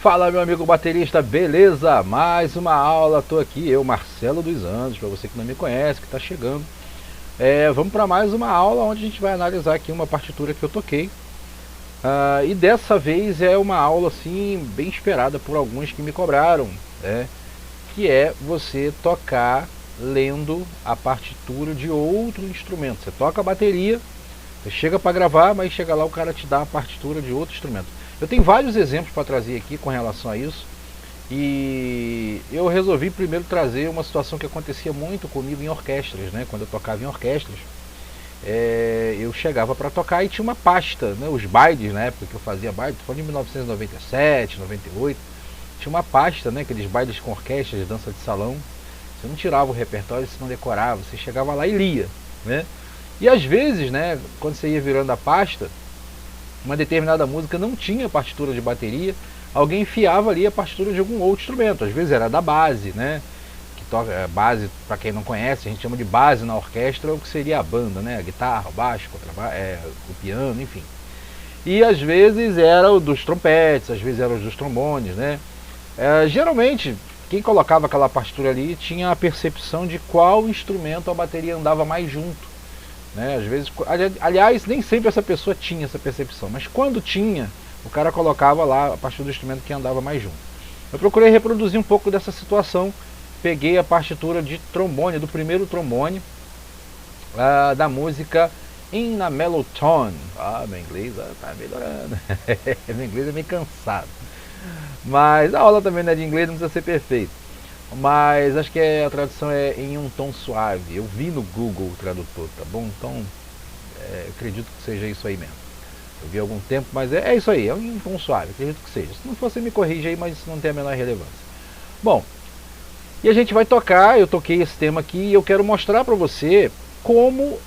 Fala, meu amigo baterista, beleza? Mais uma aula, tô aqui, eu, Marcelo dos Anjos, para você que não me conhece, que está chegando. Vamos para mais uma aula onde a gente vai analisar aqui uma partitura que eu toquei. E dessa vez é uma aula assim, bem esperada por alguns que me cobraram, né? Que é você tocar lendo a partitura de outro instrumento. Você toca a bateria, você chega para gravar, mas chega lá o cara te dá a partitura de outro instrumento. Eu tenho vários exemplos para trazer aqui com relação a isso. E eu resolvi primeiro trazer uma situação que acontecia muito comigo em orquestras, né? Quando eu tocava em orquestras, eu chegava para tocar e tinha uma pasta, né? Os bailes, na época que eu fazia baile, foi em 1997, 98, tinha uma pasta, né? Aqueles bailes com orquestras de dança de salão. Você não tirava o repertório, você não decorava, você chegava lá e lia, né? E às vezes, né? Quando você ia virando a pasta, uma determinada música não tinha partitura de bateria, alguém enfiava ali a partitura de algum outro instrumento, às vezes era da base, né? Que toca base, para quem não conhece, a gente chama de base na orquestra, o que seria a banda, né? A guitarra, o baixo, o piano, enfim. E às vezes era o dos trompetes, às vezes era os dos trombones, né? Geralmente, quem colocava aquela partitura ali tinha a percepção de qual instrumento a bateria andava mais junto. Né? Às vezes, aliás, nem sempre essa pessoa tinha essa percepção, mas quando tinha, o cara colocava lá a partitura do instrumento que andava mais junto. Eu procurei reproduzir um pouco dessa situação, peguei a partitura de trombone, do primeiro trombone, da música In a Mellow Tone. Meu inglês tá melhorando. Meu inglês é meio cansado, mas a aula também não é de inglês, não precisa ser perfeito. Mas acho que a tradução é em um tom suave. Eu vi no Google o tradutor, tá bom? Então, acredito que seja isso aí mesmo. Eu vi há algum tempo, mas é isso aí, é um tom suave, acredito que seja. Se não for, você me corrige aí, mas isso não tem a menor relevância. Bom, e a gente vai tocar, eu toquei esse tema aqui e eu quero mostrar pra você como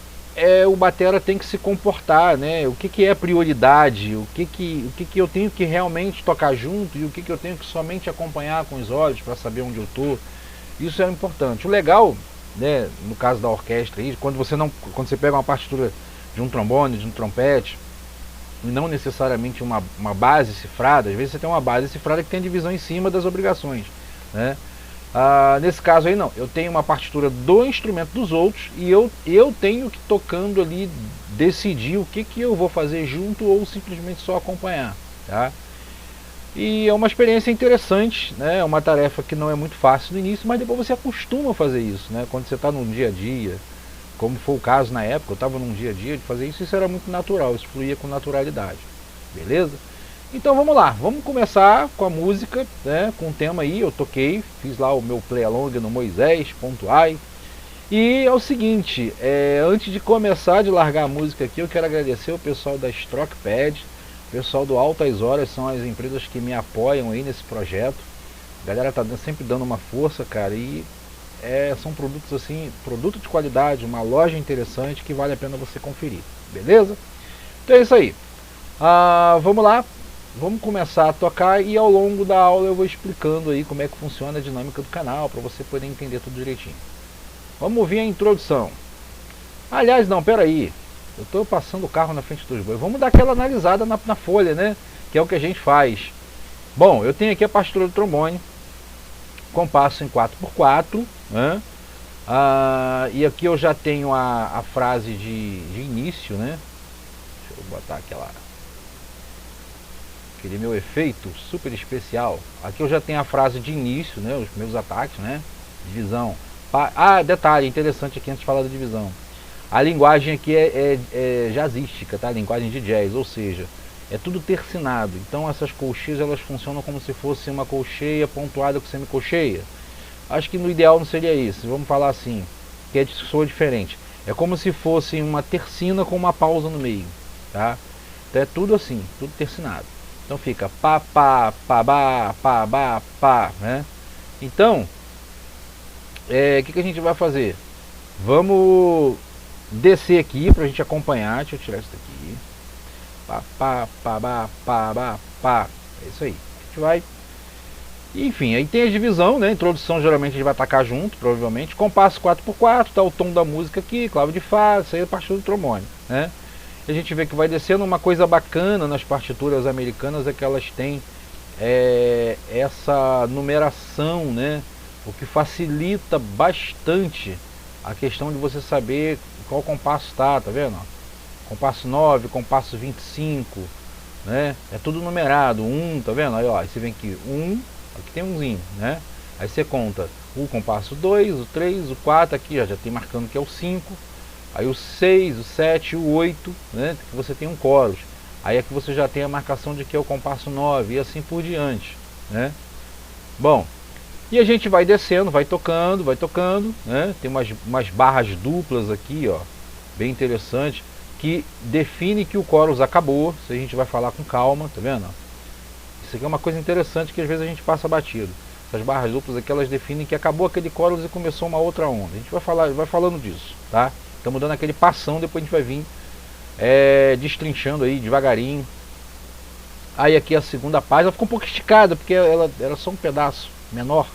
o batera tem que se comportar, né? O que é prioridade, o que eu tenho que realmente tocar junto e o que eu tenho que somente acompanhar com os olhos para saber onde eu estou. Isso é importante. O legal, né, no caso da orquestra, quando você pega uma partitura de um trombone, de um trompete, e não necessariamente uma base cifrada, às vezes você tem uma base cifrada que tem divisão em cima das obrigações, né? Nesse caso aí não, eu tenho uma partitura do instrumento dos outros e eu tenho que, tocando ali, decidir o que eu vou fazer junto ou simplesmente só acompanhar, tá? E é uma experiência interessante, né? É uma tarefa que não é muito fácil no início, mas depois você acostuma a fazer isso, né? Quando você está no dia a dia, como foi o caso na época, eu estava num dia a dia de fazer isso, isso era muito natural, isso fluía com naturalidade, beleza? Então vamos lá, vamos começar com a música, né, com o tema aí, eu toquei, fiz lá o meu play along no Moisés.ai. E é o seguinte, antes de começar, de largar a música aqui, eu quero agradecer o pessoal da Strockpad, o pessoal do Altas Horas, são as empresas que me apoiam aí nesse projeto. A galera tá sempre dando uma força, cara, e são produtos assim, produto de qualidade, uma loja interessante que vale a pena você conferir, beleza? Então é isso aí, vamos lá. Vamos começar a tocar e ao longo da aula eu vou explicando aí como é que funciona a dinâmica do canal, para você poder entender tudo direitinho. Vamos ouvir a introdução. Aliás, não, peraí. Eu estou passando o carro na frente dos bois. Vamos dar aquela analisada na folha, né? Que é o que a gente faz. Bom, eu tenho aqui a partitura do trombone, compasso em 4x4, né? E aqui eu já tenho a frase de início, né? Deixa eu botar aquele meu efeito super especial. Aqui eu já tenho a frase de início, né, os meus ataques, né, divisão. Detalhe interessante aqui antes de falar da divisão. A linguagem aqui é jazzística, tá? A linguagem de jazz, ou seja, é tudo tercinado. Então essas colcheias elas funcionam como se fosse uma colcheia pontuada com semicolcheia. Acho que no ideal não seria isso. Vamos falar assim, que soa diferente. É como se fosse uma tercina com uma pausa no meio, tá? Então é tudo assim, tudo tercinado. Então fica pá, pá, pá, bá, pá, bá, pá, né? Então, que a gente vai fazer? Vamos descer aqui pra gente acompanhar. Deixa eu tirar isso daqui. Pá, pá, pá, bá, pá, bá, pá. É isso aí. A gente vai... Enfim, aí tem a divisão, né? Introdução geralmente a gente vai atacar junto, provavelmente. Compasso 4x4, tá o tom da música aqui, clave de Fá, isso aí é a partitura do trombone, né? A gente vê que vai descendo. Uma coisa bacana nas partituras americanas é que elas têm essa numeração, né? O que facilita bastante a questão de você saber qual compasso tá vendo? Compasso 9, compasso 25, né? É tudo numerado, 1, tá vendo? Aí, ó, aí você vem aqui, 1, aqui tem umzinho, né? Aí você conta o compasso 2, o 3, o 4, aqui ó, já tem marcando que é o 5, aí o 6, o 7, o 8, né? Que você tem um chorus. Aí aqui você já tem a marcação de que é o compasso 9 e assim por diante, né? Bom, e a gente vai descendo, vai tocando, né? Tem umas barras duplas aqui, ó, bem interessante, que define que o chorus acabou. Isso a gente vai falar com calma, tá vendo? Isso aqui é uma coisa interessante que às vezes a gente passa batido. Essas barras duplas aqui, elas definem que acabou aquele chorus e começou uma outra onda. A gente vai falando disso, tá? Estamos dando aquele passão, depois a gente vai vir destrinchando aí devagarinho. Aí aqui a segunda página ficou um pouco esticada, porque ela era só um pedaço menor,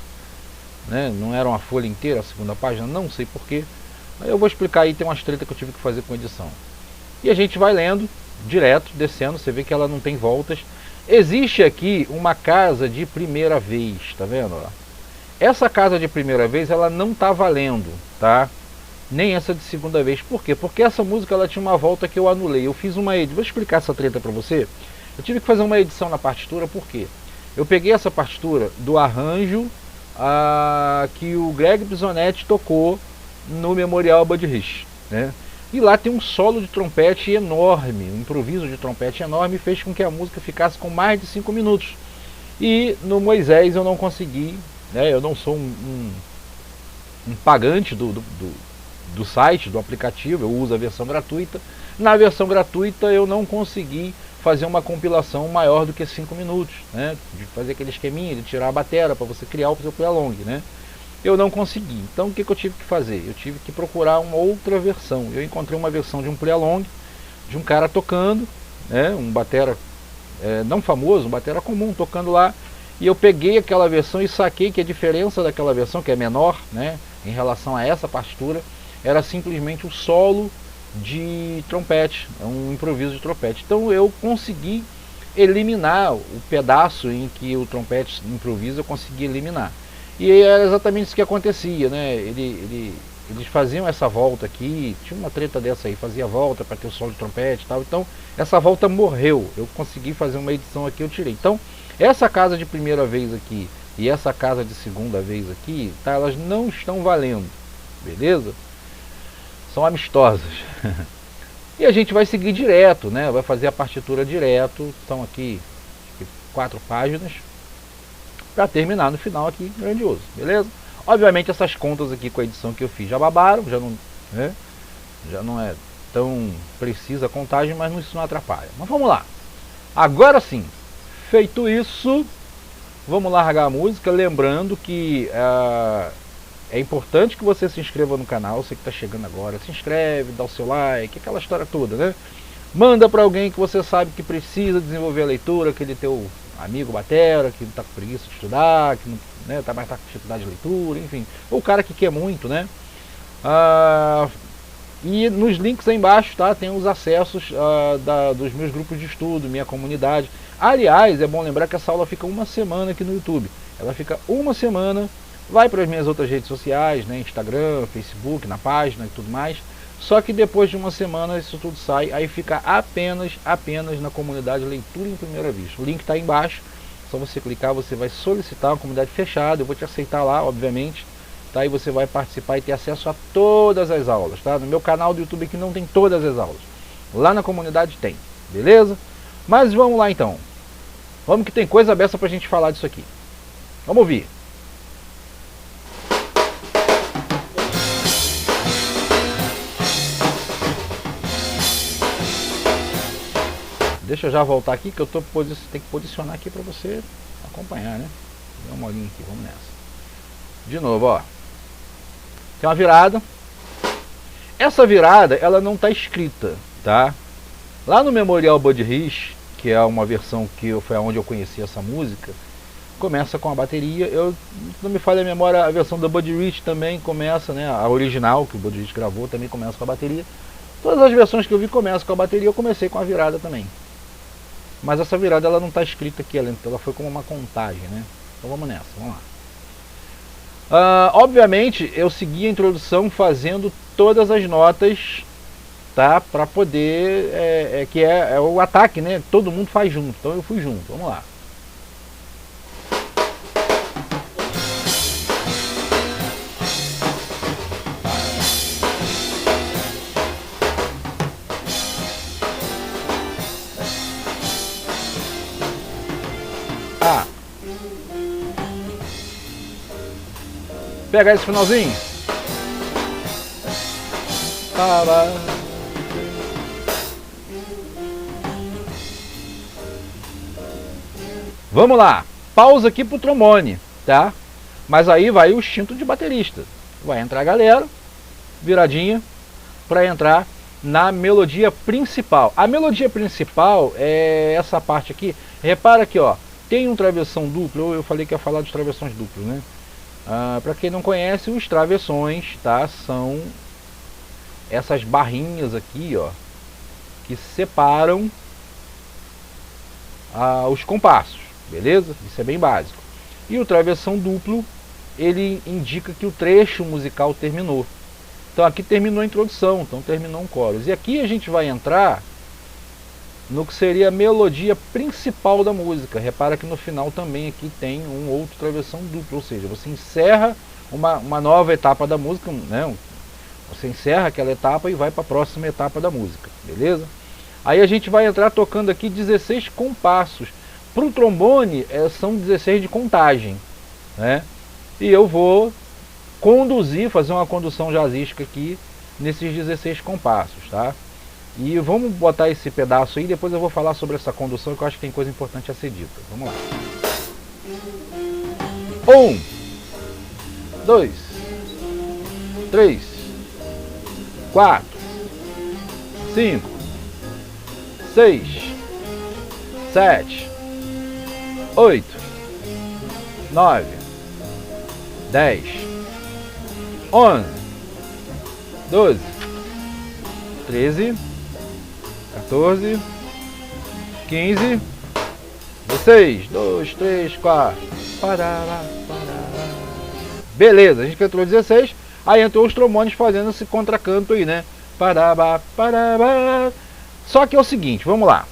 né? Não era uma folha inteira a segunda página, não sei porquê. Eu vou explicar aí, tem umas tretas que eu tive que fazer com edição. E a gente vai lendo direto, descendo, você vê que ela não tem voltas. Existe aqui uma casa de primeira vez, tá vendo? Essa casa de primeira vez, ela não tá valendo, tá? Nem essa de segunda vez. Por quê? Porque essa música, ela tinha uma volta que eu anulei. Eu fiz uma edição, vou explicar essa treta pra você. Eu tive que fazer uma edição na partitura, por quê? Eu peguei essa partitura do arranjo que o Greg Bisonetti tocou no Memorial Buddy Rich, né? E lá tem um solo de trompete enorme, um improviso de trompete enorme, fez com que a música ficasse com mais de 5 minutos. E no Moisés eu não consegui, né? Eu não sou um pagante do site, do aplicativo, eu uso a versão gratuita. Na versão gratuita eu não consegui fazer uma compilação maior do que 5 minutos, né? De fazer aquele esqueminha, de tirar a bateria para você criar o seu play-along, né? Eu não consegui. Então o que eu tive que fazer? Eu tive que procurar uma outra versão. Eu encontrei uma versão de um play-along, de um cara tocando, né? Um batera não famoso, um batera comum tocando lá. E eu peguei aquela versão e saquei que a diferença daquela versão, que é menor, né, em relação a essa partitura, era simplesmente o solo de trompete, um improviso de trompete. Então eu consegui eliminar o pedaço em que o trompete improvisa, eu consegui eliminar. E era exatamente isso que acontecia, né? Eles faziam essa volta aqui, tinha uma treta dessa aí, fazia volta para ter o solo de trompete e tal. Então essa volta morreu, eu consegui fazer uma edição aqui, eu tirei. Então essa casa de primeira vez aqui e essa casa de segunda vez aqui, tá, elas não estão valendo, beleza? São amistosas. E a gente vai seguir direto, né? Vai fazer a partitura direto, são aqui 4 páginas, para terminar no final aqui, grandioso, beleza? Obviamente essas contas aqui com a edição que eu fiz já babaram, já não, né? Já não é tão precisa a contagem, mas isso não atrapalha. Mas vamos lá. Agora sim, feito isso, vamos largar a música, lembrando que é importante que você se inscreva no canal, você que está chegando agora, se inscreve, dá o seu like, aquela história toda, né? Manda para alguém que você sabe que precisa desenvolver a leitura, aquele teu amigo batera, que não está com preguiça de estudar, que não, né, tá com dificuldade de leitura, enfim. Ou o cara que quer muito, né? E nos links aí embaixo, tá, tem os acessos dos meus grupos de estudo, minha comunidade. Aliás, é bom lembrar que essa aula fica uma semana aqui no YouTube. Ela fica uma semana, vai para as minhas outras redes sociais, né, Instagram, Facebook, na página e tudo mais. Só que depois de uma semana isso tudo sai, aí fica apenas na comunidade Leitura em Primeira Vista. O link está aí embaixo, só você clicar, você vai solicitar uma comunidade fechada, eu vou te aceitar lá, obviamente, tá? E você vai participar e ter acesso a todas as aulas, tá? No meu canal do YouTube aqui não tem todas as aulas, lá na comunidade tem, beleza? Mas vamos lá então, vamos que tem coisa beça pra gente falar disso aqui, vamos ouvir. Deixa eu já voltar aqui que eu tenho que posicionar aqui para você acompanhar, né? Dá uma olhinha aqui, vamos nessa. De novo, ó. Tem uma virada. Essa virada, ela não está escrita, tá? Lá no Memorial Buddy Rich, que é uma versão que foi onde eu conheci essa música, começa com a bateria. Eu não me falha a memória, a versão da Buddy Rich também começa, né? A original que o Buddy Rich gravou também começa com a bateria. Todas as versões que eu vi começam com a bateria, eu comecei com a virada também. mas essa virada ela não está escrita aqui, ela foi como uma contagem, né? Então vamos nessa, vamos lá. Obviamente eu segui a introdução fazendo todas as notas, tá? Para poder, que é o ataque, né? Todo mundo faz junto, então eu fui junto, vamos lá. Pegar esse finalzinho. Vamos lá. Pausa aqui pro trombone, tá? Mas aí vai o instinto de baterista. Vai entrar a galera, viradinha, para entrar na melodia principal. A melodia principal é essa parte aqui. Repara aqui, ó. Tem um travessão duplo. Eu falei que ia falar de travessões duplos, né? Para quem não conhece, os travessões, tá? São essas barrinhas aqui, ó, que separam os compassos, beleza? Isso é bem básico. E o travessão duplo, ele indica que o trecho musical terminou. Então aqui terminou a introdução, então terminou um chorus. E aqui a gente vai entrar no que seria a melodia principal da música. Repara que no final também aqui tem um outro travessão duplo, ou seja, você encerra uma nova etapa da música, né? Você encerra aquela etapa e vai para a próxima etapa da música, beleza? Aí a gente vai entrar tocando aqui 16 compassos. Para o trombone são 16 de contagem, né? E eu vou fazer uma condução jazzística aqui nesses 16 compassos, tá? E vamos botar esse pedaço aí, depois eu vou falar sobre essa condução, que eu acho que tem coisa importante a ser dita. Vamos lá. 1, 2, 3, 4, 5, 6, 7, 8, 9, 10, 11, 12, 13, 14, 15, 16, 2, 3, 4, parará. Beleza, a gente entrou 16, aí entrou os trombones fazendo esse contracanto aí, né? Parabá, parabá. Só que é o seguinte, vamos lá.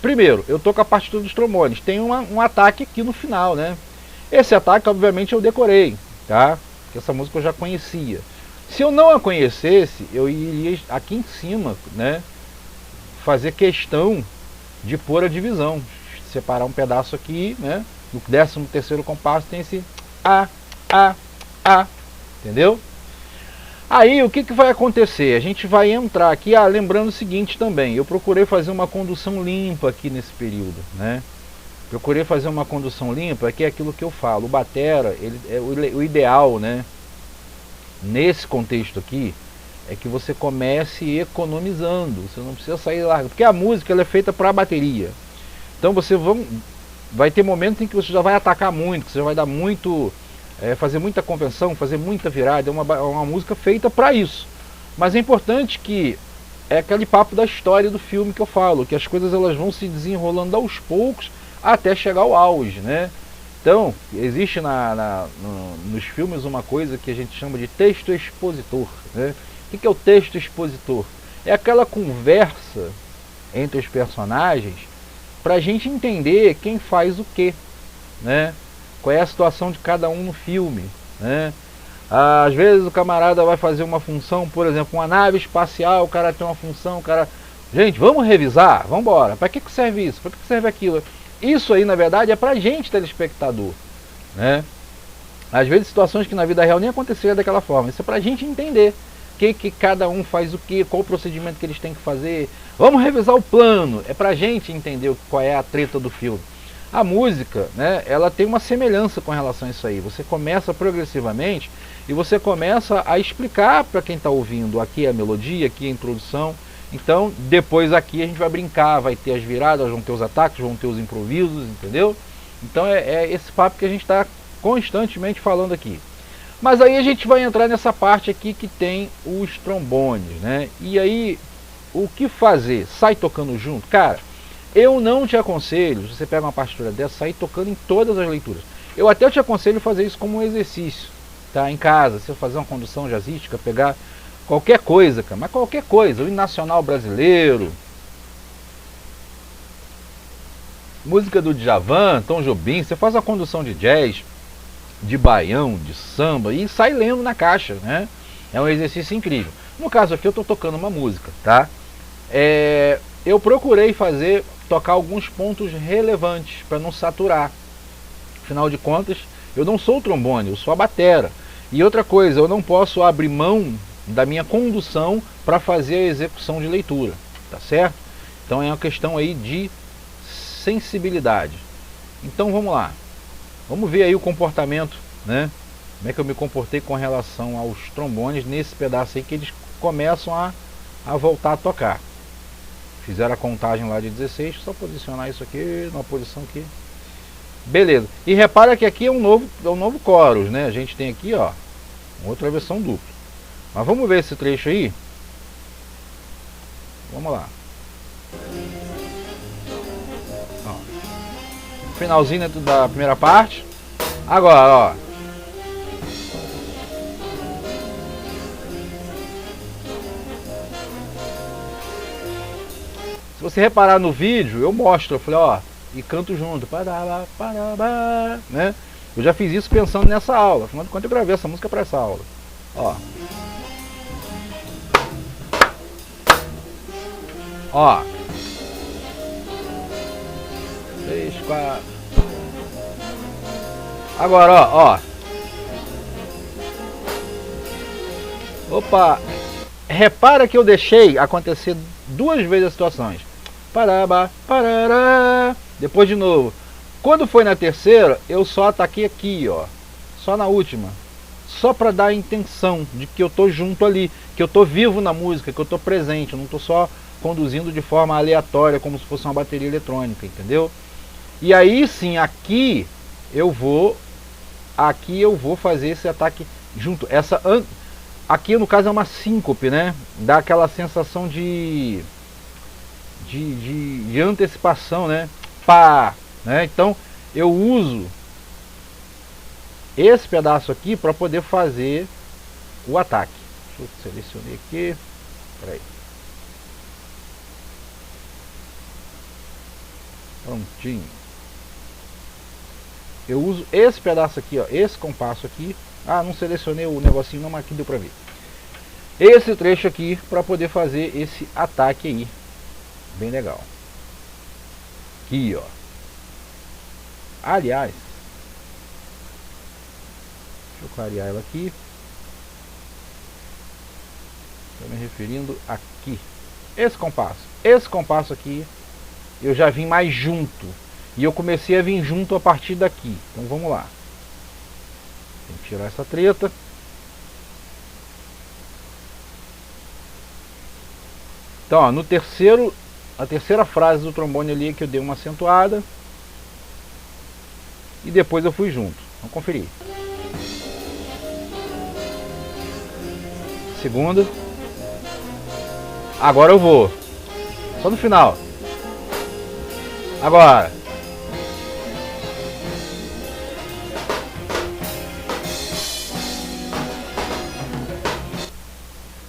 Primeiro, eu tô com a partitura dos trombones, tem um ataque aqui no final, né? Esse ataque, obviamente, eu decorei, tá? Porque essa música eu já conhecia. Se eu não a conhecesse, eu iria aqui em cima, né, fazer questão de pôr a divisão, separar um pedaço aqui, né, no 13º compasso tem esse A, entendeu? Aí o que vai acontecer? A gente vai entrar aqui, lembrando o seguinte também, eu procurei fazer uma condução limpa aqui nesse período, né? Procurei fazer uma condução limpa, que é aquilo que eu falo, o batera, ele é o ideal, né? Nesse contexto aqui, é que você comece economizando, você não precisa sair largo, porque a música ela é feita para a bateria. Então você vai ter momentos em que você já vai atacar muito, que você já vai dar muito, fazer muita convenção, fazer muita virada, é uma música feita para isso. Mas é importante que, é aquele papo da história do filme que eu falo, que as coisas elas vão se desenrolando aos poucos até chegar ao auge, né? Então, existe nos filmes uma coisa que a gente chama de texto expositor, né? O que é o texto expositor? É aquela conversa entre os personagens para a gente entender quem faz o quê, né? Qual é a situação de cada um no filme, né? Às vezes o camarada vai fazer uma função, por exemplo, uma nave espacial, o cara tem uma função, o cara... Gente, vamos revisar? Vamos embora. Para que serve isso? Para que serve aquilo? Isso aí, na verdade, é pra gente, telespectador, né? Às vezes situações que na vida real nem aconteceram daquela forma. Isso é pra gente entender que cada um faz o que, qual o procedimento que eles têm que fazer. Vamos revisar o plano. É pra gente entender qual é a treta do filme. A música, né, ela tem uma semelhança com relação a isso aí. Você começa progressivamente e você começa a explicar para quem está ouvindo aqui a melodia, aqui a introdução. Então, depois aqui a gente vai brincar, vai ter as viradas, vão ter os ataques, vão ter os improvisos, entendeu? Então é esse papo que a gente está constantemente falando aqui. Mas aí a gente vai entrar nessa parte aqui que tem os trombones, né? E aí, o que fazer? Sai tocando junto? Cara, Eu não te aconselho, se você pega uma partitura dessa, sair tocando em todas as leituras. Eu até te aconselho fazer isso como um exercício, tá? Em casa, se eu fazer uma condução jazzística, pegar qualquer coisa, cara, mas qualquer coisa, o hino nacional brasileiro, música do Djavan, Tom Jobim, você faz uma condução de jazz, de baião, de samba e sai lendo na caixa, né? É um exercício incrível. No caso aqui eu estou tocando uma música, tá? Eu procurei tocar alguns pontos relevantes para não saturar. Afinal de contas, eu não sou o trombone, eu sou a batera. E outra coisa, eu não posso abrir mão da minha condução para fazer a execução de leitura, tá certo? Então é uma questão aí de sensibilidade. Então vamos lá. Vamos ver aí o comportamento, né? Como é que eu me comportei com relação aos trombones nesse pedaço aí que eles começam a voltar a tocar. Fizeram a contagem lá de 16, só posicionar isso aqui numa posição aqui. Beleza. E repara que aqui é um novo chorus, né? A gente tem aqui, ó, outra versão dupla. Mas vamos ver esse trecho aí. Vamos lá. Ó. Finalzinho da primeira parte. Agora, ó. Se você reparar no vídeo, eu mostro, eu falei, ó, e canto junto, parabá, parabá, né? Eu já fiz isso pensando nessa aula, afinal de contas eu gravei essa música para essa aula. Ó. Ó. 3, 4. Agora, ó. Opa. Repara que eu deixei acontecer 2 vezes as situações. Parabá, parará. Depois de novo. Quando foi na terceira, eu só ataquei aqui, ó. Só na última. Só para dar a intenção de que eu tô junto ali, que eu tô vivo na música, que eu tô presente, eu não tô só conduzindo de forma aleatória, como se fosse uma bateria eletrônica, entendeu? E aí sim, aqui eu vou fazer esse ataque junto. Aqui no caso é uma síncope, né? Dá aquela sensação de antecipação, né? Pá, né? Então eu uso esse pedaço aqui para poder fazer o ataque. Deixa eu selecionar aqui. Peraí. Prontinho. Eu uso esse pedaço aqui, ó, esse compasso aqui. Ah, não selecionei o negocinho não, mas aqui deu pra ver. Esse trecho aqui para poder fazer esse ataque aí. Bem legal. Aqui, ó. Aliás, deixa eu clarear ela aqui. Estou me referindo aqui. Esse compasso aqui, eu já vim mais junto. E eu comecei a vir junto a partir daqui. Então vamos lá. Tem que tirar essa treta. Então, ó, a terceira frase do trombone ali é que eu dei uma acentuada. E depois eu fui junto. Vamos conferir. Segunda. Agora eu vou. Só no final. Agora.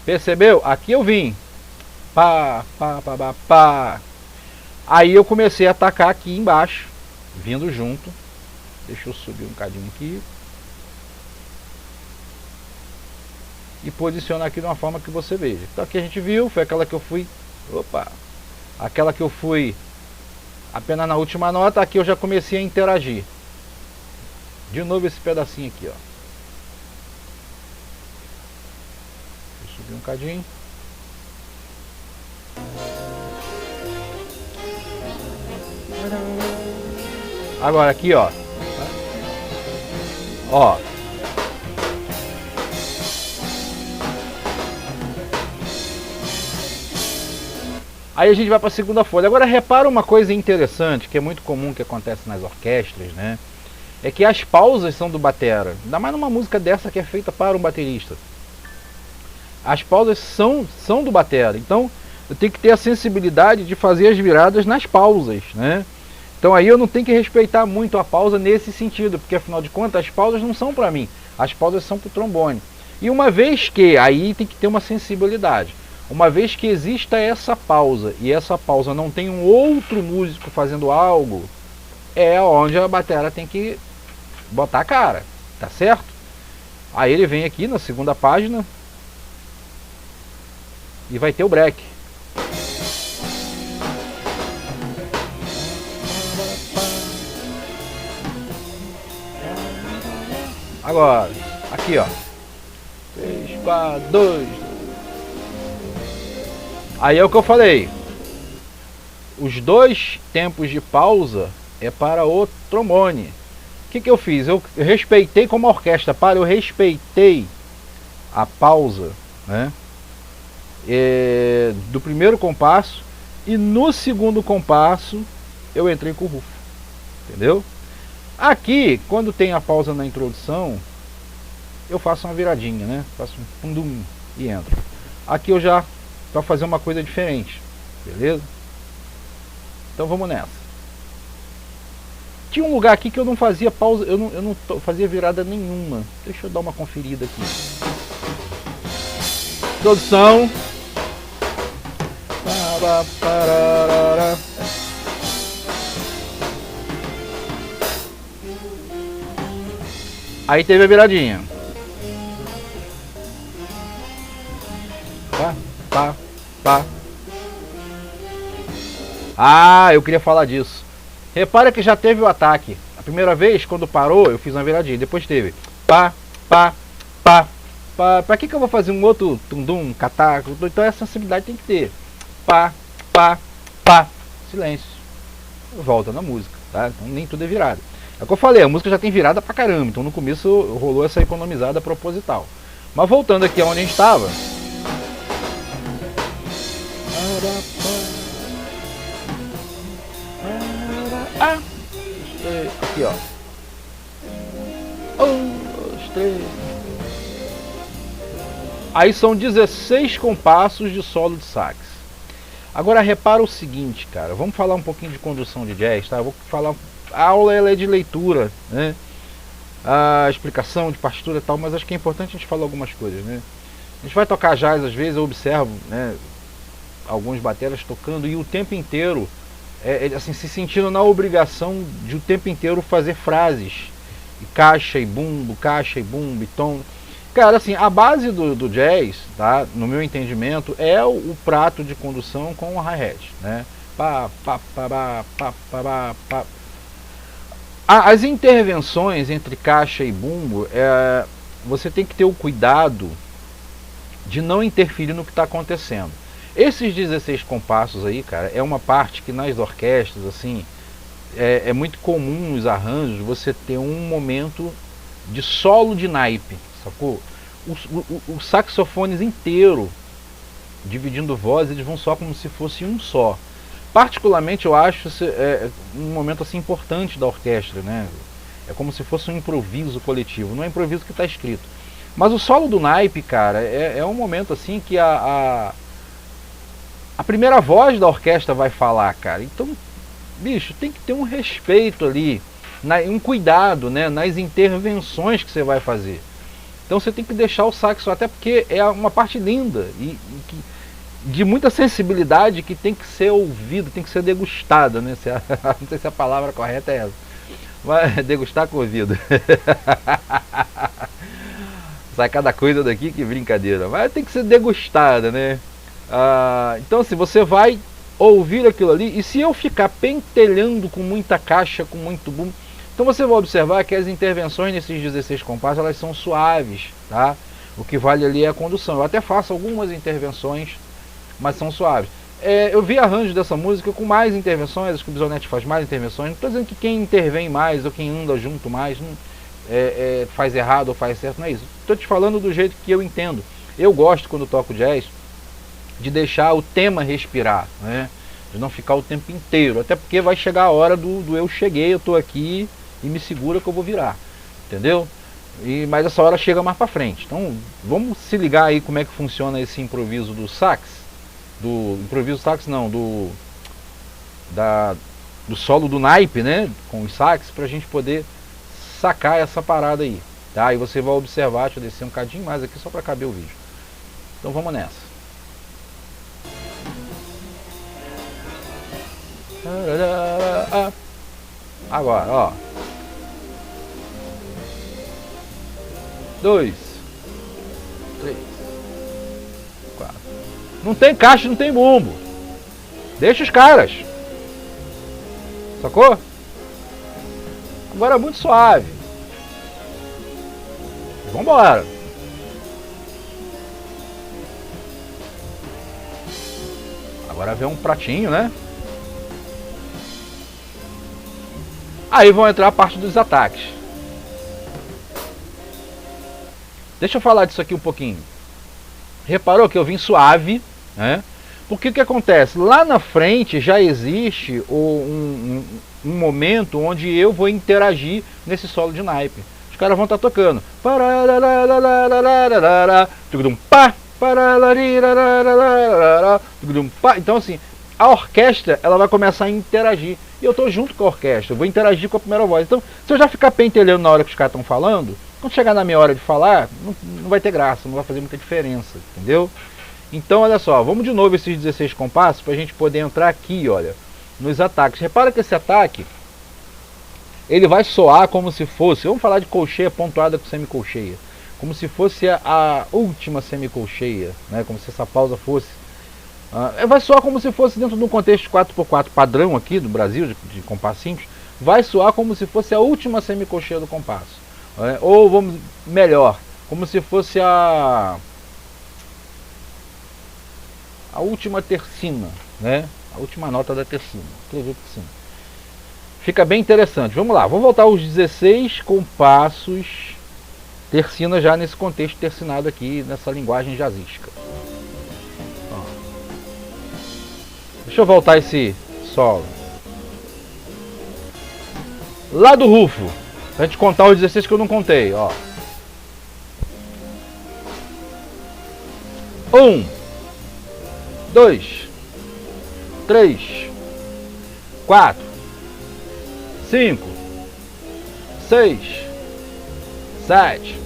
Percebeu? Aqui eu vim. Pá, pá, pá, pá, pá. Aí eu comecei a atacar aqui embaixo. Vindo junto. Deixa eu subir um bocadinho aqui. E posicionar aqui de uma forma que você veja. Então aqui a gente viu, foi aquela que eu fui. Opa! Aquela que eu fui apenas na última nota. Aqui eu já comecei a interagir. De novo esse pedacinho aqui, ó. Deixa eu subir um bocadinho. Agora aqui, ó. Ó. Aí a gente vai para a segunda folha. Agora repara uma coisa interessante, que é muito comum que acontece nas orquestras, né? É que as pausas são do batera. Ainda mais numa música dessa que é feita para um baterista. As pausas são do batera. Então, eu tenho que ter a sensibilidade de fazer as viradas nas pausas, né? Então aí eu não tenho que respeitar muito a pausa nesse sentido, porque afinal de contas as pausas não são para mim, as pausas são para o trombone. E uma vez que, aí tem que ter uma sensibilidade, uma vez que exista essa pausa e essa pausa não tem um outro músico fazendo algo, é onde a bateria tem que botar a cara, tá certo? Aí ele vem aqui na segunda página e vai ter o break. Agora, aqui ó, 3, 4, 2. Aí é o que eu falei, os dois tempos de pausa é para o trombone. O que eu fiz? Eu respeitei como a orquestra eu respeitei a pausa, né, do primeiro compasso, e no segundo compasso eu entrei com o rufo, entendeu? Aqui, quando tem a pausa na introdução, eu faço uma viradinha, né? Faço um pundum e entro. Aqui eu já para fazer uma coisa diferente, beleza? Então vamos nessa. Tinha um lugar aqui que eu não fazia pausa, eu não fazia virada nenhuma. Deixa eu dar uma conferida aqui. Introdução. Aí teve a viradinha. Pá, pá. Ah, eu queria falar disso. Repara que já teve o ataque. A primeira vez, quando parou, eu fiz uma viradinha. Depois teve pá, pá, pá, pá. Pra que eu vou fazer um outro tundum, cataco? Então essa sensibilidade tem que ter. Pá, pá, pá. Silêncio. Volta na música, tá? Então nem tudo é virada. É o que eu falei, a música já tem virada pra caramba. Então no começo rolou essa economizada proposital. Mas voltando aqui aonde a gente estava. Aqui ó. 1, 2, 3. Aí são 16 compassos de solo de sax. Agora repara o seguinte, cara. Vamos falar um pouquinho de condução de jazz, tá? Eu vou falar. A aula ela é de leitura, né? A explicação de partitura e tal, mas acho que é importante a gente falar algumas coisas, né? A gente vai tocar jazz às vezes, eu observo, né, alguns bateras tocando e o tempo inteiro assim, se sentindo na obrigação de o tempo inteiro fazer frases, e caixa e bumbo, e tom. Cara, assim, a base do jazz, tá, no meu entendimento, é o prato de condução com o hi-hat, né? Pá, pá, pá, pá, pá, pá, pá, pá. As intervenções entre caixa e bumbo, você tem que ter o cuidado de não interferir no que está acontecendo. Esses 16 compassos aí, cara, é uma parte que nas orquestras, assim, é muito comum nos arranjos você ter um momento de solo de naipe, sacou? Os saxofones inteiro, dividindo voz, eles vão só como se fosse um só. Particularmente eu acho um momento assim importante da orquestra, né? É como se fosse um improviso coletivo, não é improviso que está escrito. Mas o solo do naipe, cara, é um momento assim que a primeira voz da orquestra vai falar, cara. Então, bicho, tem que ter um respeito ali, um cuidado, né, nas intervenções que você vai fazer. Então você tem que deixar o saxo, até porque é uma parte linda de muita sensibilidade que tem que ser ouvida, tem que ser degustada, né? Não sei se a palavra correta é essa, mas degustar com ouvido. Sai cada coisa daqui, que brincadeira, mas tem que ser degustada, né? Então assim, você vai ouvir aquilo ali, e se eu ficar pentelhando com muita caixa, com muito boom, então você vai observar que as intervenções nesses 16 compassos, elas são suaves, tá? O que vale ali é a condução. Eu até faço algumas intervenções, mas são suaves. Eu vi arranjos dessa música com mais intervenções, acho que o Bisonetti faz mais intervenções. Não estou dizendo que quem intervém mais ou quem anda junto mais faz errado ou faz certo, não é isso. Estou te falando do jeito que eu entendo. Eu gosto, quando toco jazz, de deixar o tema respirar, né? De não ficar o tempo inteiro, até porque vai chegar a hora do eu cheguei, eu estou aqui e me segura que eu vou virar, entendeu? Mas essa hora chega mais para frente. Então vamos se ligar aí como é que funciona esse improviso do sax. do improviso sax não, do solo do naipe, né, com os sax, pra gente poder sacar essa parada aí, tá? E você vai observar, deixa eu descer um cadinho mais aqui só pra caber o vídeo. Então vamos nessa. Agora, ó. 2, 3, 4. Não tem caixa, não tem bumbo. Deixa os caras. Sacou? Agora é muito suave. Vambora. Agora vem um pratinho, né? Aí vão entrar a parte dos ataques. Deixa eu falar disso aqui um pouquinho. Reparou que eu vim suave, né? Porque o que acontece? Lá na frente já existe um momento onde eu vou interagir nesse solo de naipe. Os caras vão estar tocando. Então assim, a orquestra ela vai começar a interagir. E eu estou junto com a orquestra, eu vou interagir com a primeira voz. Então, se eu já ficar pentelhando na hora que os caras estão falando, quando chegar na minha hora de falar, não vai ter graça, não vai fazer muita diferença, entendeu? Então, olha só, vamos de novo esses 16 compassos para a gente poder entrar aqui, olha, nos ataques. Repara que esse ataque, ele vai soar como se fosse, vamos falar de colcheia pontuada com semicolcheia, como se fosse a última semicolcheia, né? Como se essa pausa fosse. Vai soar como se fosse dentro de um contexto 4x4 padrão aqui do Brasil, de compasso simples, vai soar como se fosse a última semicolcheia do compasso. Ou vamos melhor, como se fosse a última tercina, né? A última nota da tercina. Escrever tercina. Fica bem interessante. Vamos lá, vamos voltar aos 16 compassos tercina já nesse contexto tercinado aqui, nessa linguagem jazzística. Deixa eu voltar esse solo. Lá do Rufo, pra gente contar os 16 que eu não contei, ó. 1, 2, 3, 4, 5, 6, 7,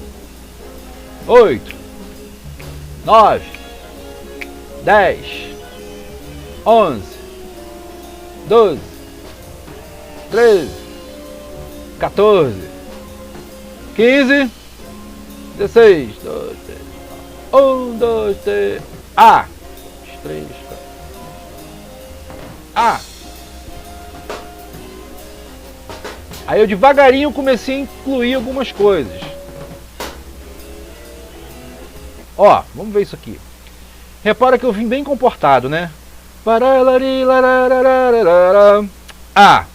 8, 9, 10, 11, 12, 13, 14, 15, 16, 2, 3, 1, 2, 3, A, 3, 4, A. Aí eu devagarinho comecei a incluir algumas coisas. Ó, vamos ver isso aqui. Repara que eu vim bem comportado, né? A.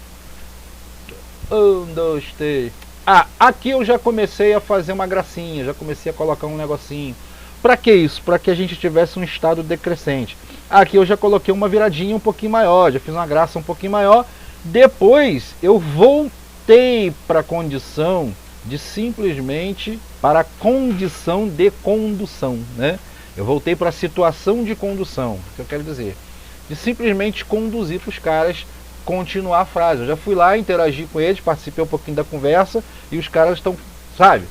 1, 2, 3. Ah, aqui eu já comecei a fazer uma gracinha, já comecei a colocar um negocinho. Pra que isso? Pra que a gente tivesse um estado decrescente. Aqui eu já coloquei uma viradinha um pouquinho maior, já fiz uma graça um pouquinho maior. Depois eu voltei para a condição de simplesmente para a condição de condução, né? Eu voltei para a situação de condução, o que eu quero dizer, de simplesmente conduzir para os caras continuar a frase. Eu já fui lá, interagi com eles, participei um pouquinho da conversa e os caras estão, sabe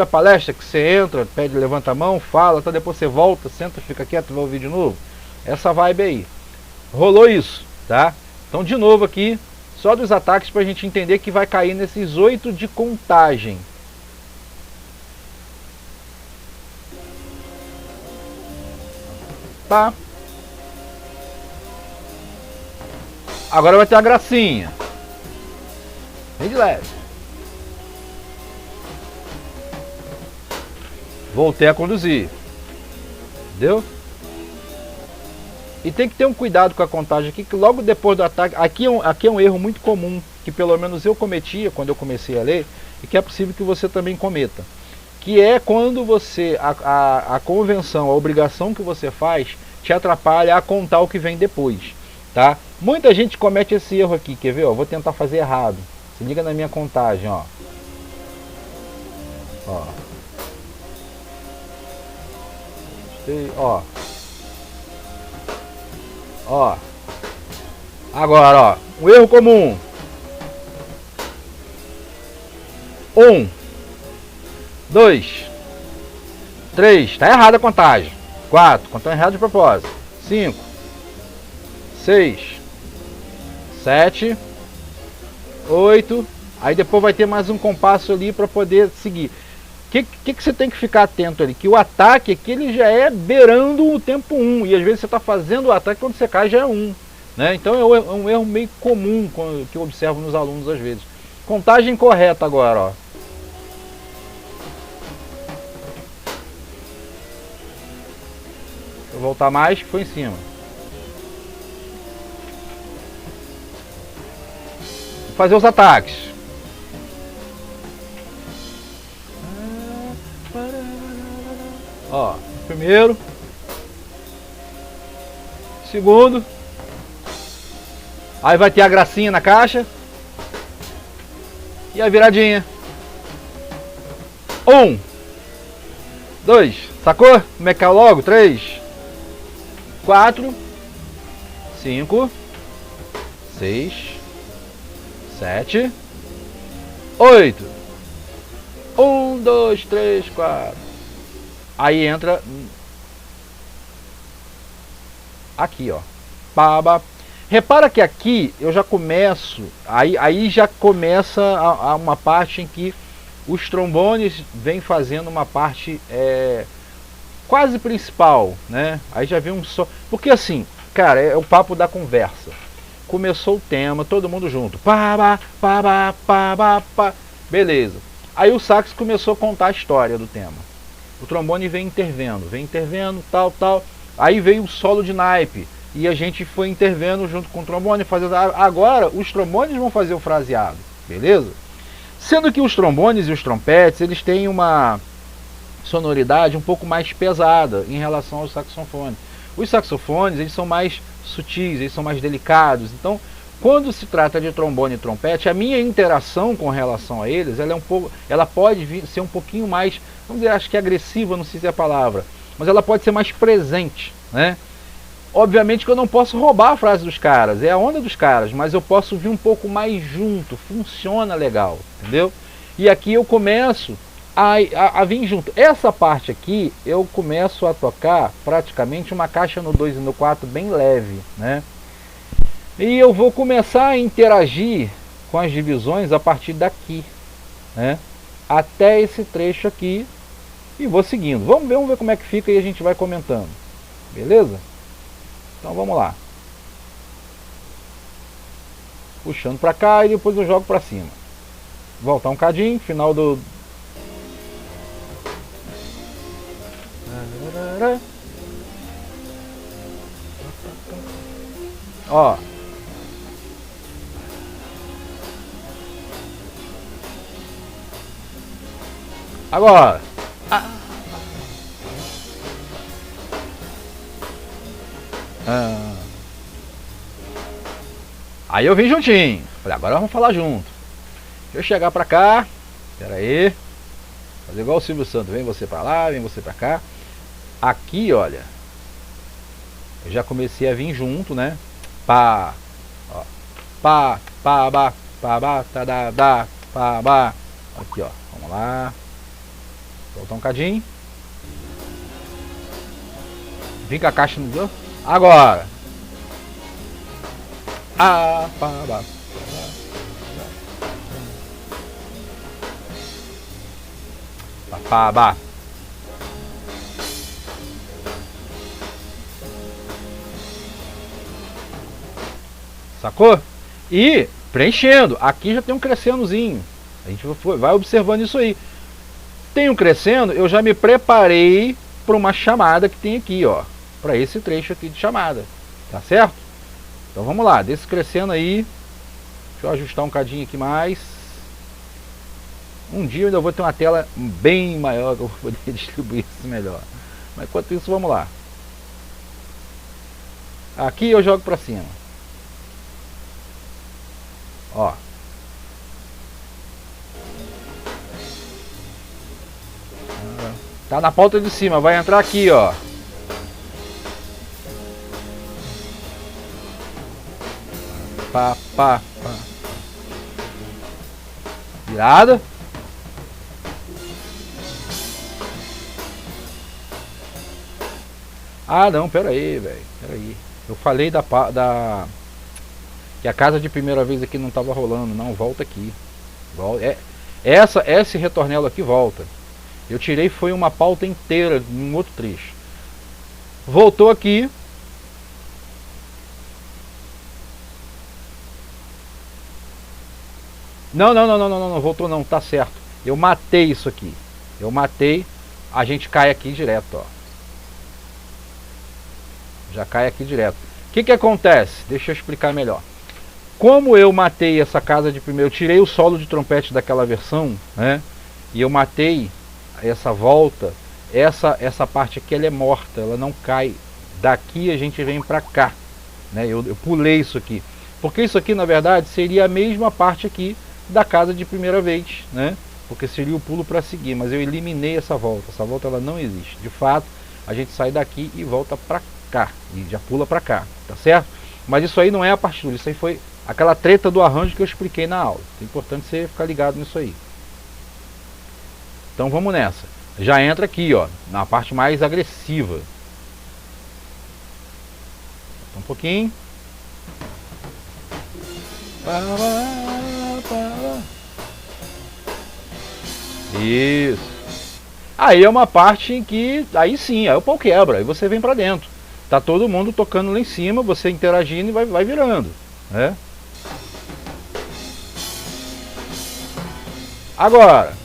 a palestra que você entra, pede, levanta a mão, fala, tá, depois você volta, senta, fica quieto, vai ouvir de novo. Essa vibe aí. Rolou isso, tá? Então de novo aqui, só dos ataques para a gente entender que vai cair nesses 8 de contagem. Tá? Agora vai ter a gracinha. Bem de leve. Voltei a conduzir. Entendeu? E tem que ter um cuidado com a contagem aqui, que logo depois do ataque... Aqui é um erro muito comum, que pelo menos eu cometia quando eu comecei a ler, e que é possível que você também cometa. Que é quando você... A convenção, a obrigação que você faz, te atrapalha a contar o que vem depois. Tá? Muita gente comete esse erro aqui, quer ver? Ó, vou tentar fazer errado. Se liga na minha contagem, ó. Ó. Ó. Ó. Agora, ó. Um erro comum. 1, 2, 3. Tá errada a contagem. 4. Contando errado de propósito. 5, 6, 7, 8. Aí depois vai ter mais um compasso ali para poder seguir. O que você tem que ficar atento ali? Que o ataque aqui ele já é beirando o tempo 1. E às vezes você está fazendo o ataque quando você cai já é 1. Né? Então é um erro meio comum que eu observo nos alunos às vezes. Contagem correta agora, ó. Vou voltar mais, que foi em cima. Vou fazer os ataques. Ó, primeiro, segundo, aí vai ter a gracinha na caixa e a viradinha. 1, 2, sacou? Como é que é logo? 3, 4, 5, 6, 7, 8. 1, 2, 3, 4. Aí entra aqui, ó. Baba. Repara que aqui eu já começo, aí já começa uma parte em que os trombones vêm fazendo uma parte quase principal, né? Aí já vem um só. Porque assim, cara, é o papo da conversa. Começou o tema, todo mundo junto. Pá, pá, pá, pá, pá, pá. Beleza. Aí o sax começou a contar a história do tema. O trombone vem intervendo, tal. Aí veio o solo de naipe. E a gente foi intervendo junto com o trombone. Agora os trombones vão fazer o fraseado. Beleza? Sendo que os trombones e os trompetes, eles têm uma sonoridade um pouco mais pesada em relação aos saxofones. Os saxofones, eles são mais sutis, eles são mais delicados. Então, quando se trata de trombone e trompete, a minha interação com relação a eles, ela pode ser um pouquinho mais, vamos dizer, acho que agressiva, não sei se é a palavra, mas ela pode ser mais presente, né? Obviamente que eu não posso roubar a frase dos caras, é a onda dos caras, mas eu posso vir um pouco mais junto, funciona legal, entendeu? E aqui eu começo a vir junto. Essa parte aqui, eu começo a tocar praticamente uma caixa no 2 e no 4 bem leve, né? E eu vou começar a interagir com as divisões a partir daqui, né? Até esse trecho aqui. E vou seguindo. Vamos ver como é que fica e a gente vai comentando. Beleza? Então vamos lá. Puxando pra cá e depois eu jogo pra cima. Voltar um cadinho, final do... Ó. Agora. Aí eu vim juntinho. Falei, agora vamos falar junto. Deixa eu chegar pra cá. Pera aí. Fazer igual o Silvio Santos. Vem você pra lá, vem você pra cá. Aqui, olha. Eu já comecei a vir junto, né? Pá. Ó. Pá, pá, ba, pá, ba, tá, da, pá, ba. Aqui, ó. Vamos lá. Voltar um cadinho. Vem com a caixa no... Agora. Ah, pá, ba. Pá, ba. Sacou? E preenchendo. Aqui já tem um crescendozinho. A gente vai observando isso aí. Tem um crescendo, eu já me preparei para uma chamada que tem aqui, ó. Para esse trecho aqui de chamada. Tá certo? Então vamos lá, desse crescendo aí. Deixa eu ajustar um cadinho aqui mais. Um dia eu ainda vou ter uma tela bem maior que eu vou poder distribuir isso melhor. Mas enquanto isso, vamos lá. Aqui eu jogo para cima. Ó. Tá na pauta de cima, vai entrar aqui, ó. pá, pá, pá. Virada. Ah, não, pera aí, velho. Pera aí. Eu falei que a casa de primeira vez aqui não tava rolando. Não, volta aqui. Esse retornelo aqui volta. Eu tirei foi uma pauta inteira em outro trecho. Voltou aqui. Não, voltou não, tá certo. Eu matei isso aqui. Eu matei, a gente cai aqui direto, ó. Já cai aqui direto. O que acontece? Deixa eu explicar melhor. Como eu matei essa casa de primeiro, eu tirei o solo de trompete daquela versão, né? E eu matei essa volta, essa parte aqui ela é morta, ela não cai. Daqui a gente vem pra cá, né? Eu pulei isso aqui. Porque isso aqui na verdade seria a mesma parte aqui da casa de primeira vez, né? Porque seria o pulo para seguir, mas eu eliminei essa volta ela não existe. De fato, a gente sai daqui e volta para cá, e já pula para cá, tá certo? Mas isso aí não é a partitura, isso aí foi aquela treta do arranjo que eu expliquei na aula. É importante você ficar ligado nisso aí. Então vamos nessa. Já entra aqui, ó, na parte mais agressiva. Um pouquinho. Isso. Aí é uma parte em que, aí sim, aí o pau quebra, aí você vem pra dentro. Tá todo mundo tocando lá em cima, você interagindo e vai virando, né? Agora.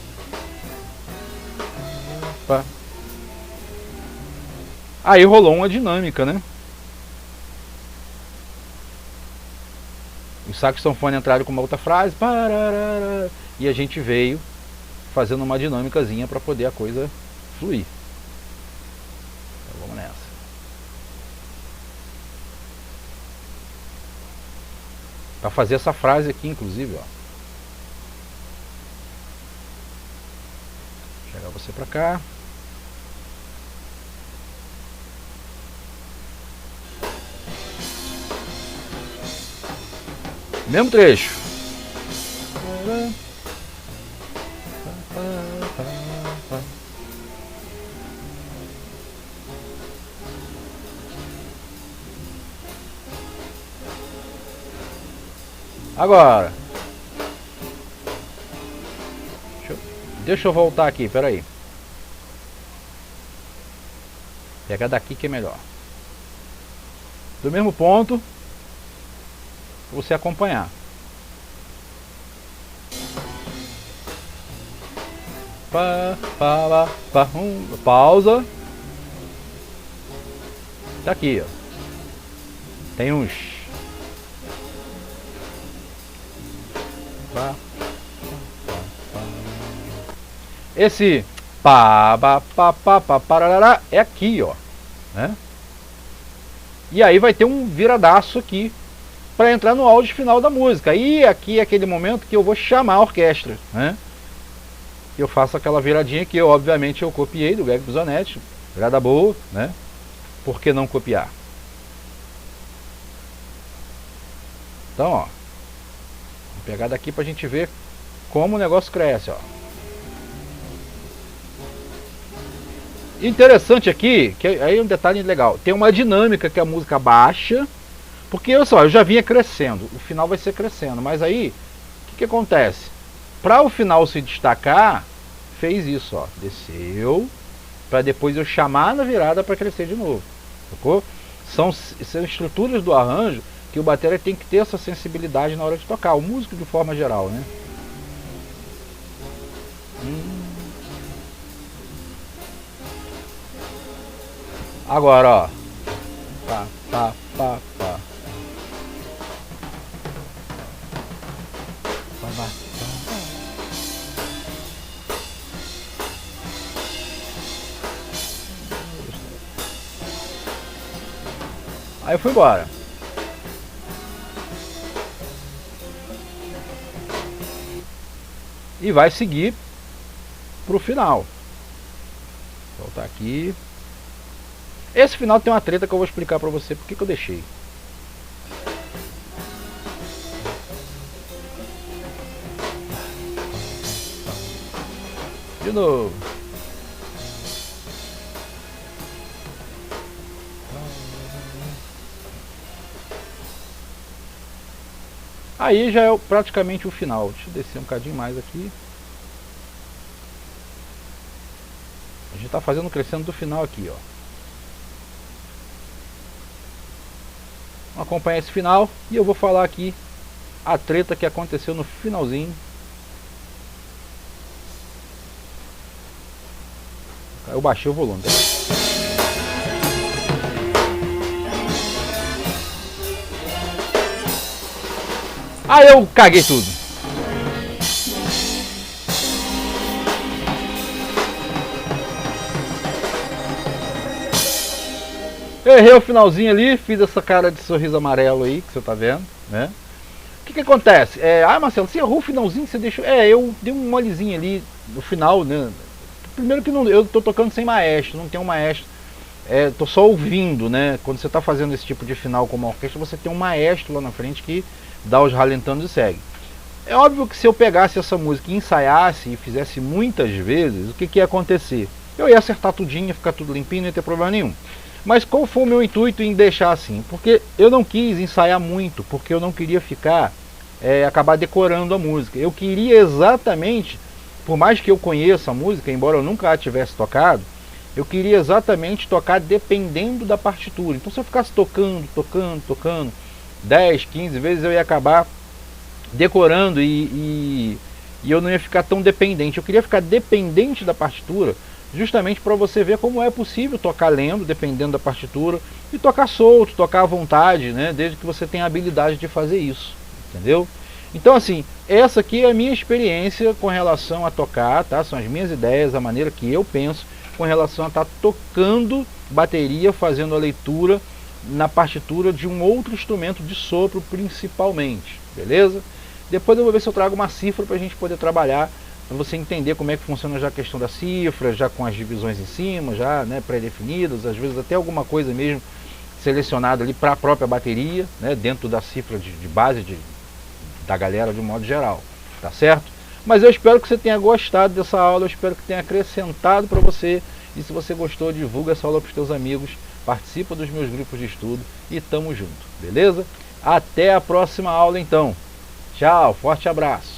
Aí rolou uma dinâmica, né? O saxofone entraram com uma outra frase, e a gente veio fazendo uma dinâmicazinha para poder a coisa fluir. Então vamos nessa. Para fazer essa frase aqui, inclusive, ó. Chegar você para cá. Mesmo trecho. Agora. Deixa eu voltar aqui, peraí. Pega daqui que é melhor. Do mesmo ponto. Você acompanhar. Pausa. Tá aqui, ó. Tem uns. Esse parará é aqui, ó, né? E aí vai ter um viradaço aqui para entrar no áudio final da música. E aqui é aquele momento que eu vou chamar a orquestra, né? Eu faço aquela viradinha que eu, obviamente eu copiei do Greg Bisonetti, virada boa, né? Por que não copiar? Então, ó, vou pegar daqui pra gente ver como o negócio cresce, ó. Interessante aqui, que aí é um detalhe legal, tem uma dinâmica que a música baixa, porque eu já vinha crescendo, o final vai ser crescendo, mas aí, o que acontece? Para o final se destacar, fez isso, ó, desceu, para depois eu chamar na virada para crescer de novo, sacou? São estruturas do arranjo que o batera tem que ter essa sensibilidade na hora de tocar, o músico de forma geral, né? Agora, ó. Pá. Aí eu fui embora. E vai seguir pro final. Vou voltar aqui. Esse final tem uma treta que eu vou explicar pra você porque que eu deixei. De novo. Aí já é praticamente o final. Deixa eu descer um bocadinho mais aqui. A gente está fazendo crescendo do final aqui, ó. Vamos acompanhar esse final e eu vou falar aqui a treta que aconteceu no finalzinho. Eu baixei o volume, tá? Aí eu caguei tudo. Errei o finalzinho ali, fiz essa cara de sorriso amarelo aí que você tá vendo, né? O que acontece? Marcelo, você errou o finalzinho, você deixou... eu dei um molezinho ali no final, né? Primeiro que não, eu tô tocando sem maestro, não tem um maestro. Tô só ouvindo, né? Quando você tá fazendo esse tipo de final com uma orquestra, você tem um maestro lá na frente que dá os ralentando e segue. É óbvio que se eu pegasse essa música e ensaiasse e fizesse muitas vezes, o que ia acontecer? Eu ia acertar tudinho, ia ficar tudo limpinho, não ia ter problema nenhum. Mas qual foi o meu intuito em deixar assim? Porque eu não quis ensaiar muito, porque eu não queria acabar decorando a música. Eu queria exatamente, por mais que eu conheça a música, embora eu nunca a tivesse tocado, eu queria exatamente tocar dependendo da partitura. Então se eu ficasse tocando 10, 15 vezes, eu ia acabar decorando e eu não ia ficar tão dependente. Eu queria ficar dependente da partitura, justamente para você ver como é possível tocar lendo, dependendo da partitura, e tocar solto, tocar à vontade, né? Desde que você tenha a habilidade de fazer isso, entendeu? Então assim, essa aqui é a minha experiência com relação a tocar, tá? São as minhas ideias, a maneira que eu penso com relação a estar tocando bateria, fazendo a leitura na partitura de um outro instrumento de sopro principalmente, beleza? Depois eu vou ver se eu trago uma cifra para a gente poder trabalhar, para você entender como é que funciona já a questão da cifra, já com as divisões em cima, já, né, pré-definidas, às vezes até alguma coisa mesmo selecionada ali para a própria bateria, né, dentro da cifra de base da galera de um modo geral, tá certo? Mas eu espero que você tenha gostado dessa aula, eu espero que tenha acrescentado para você, e se você gostou, divulga essa aula para os seus amigos, participa dos meus grupos de estudo e tamo junto, beleza? Até a próxima aula então. Tchau, forte abraço.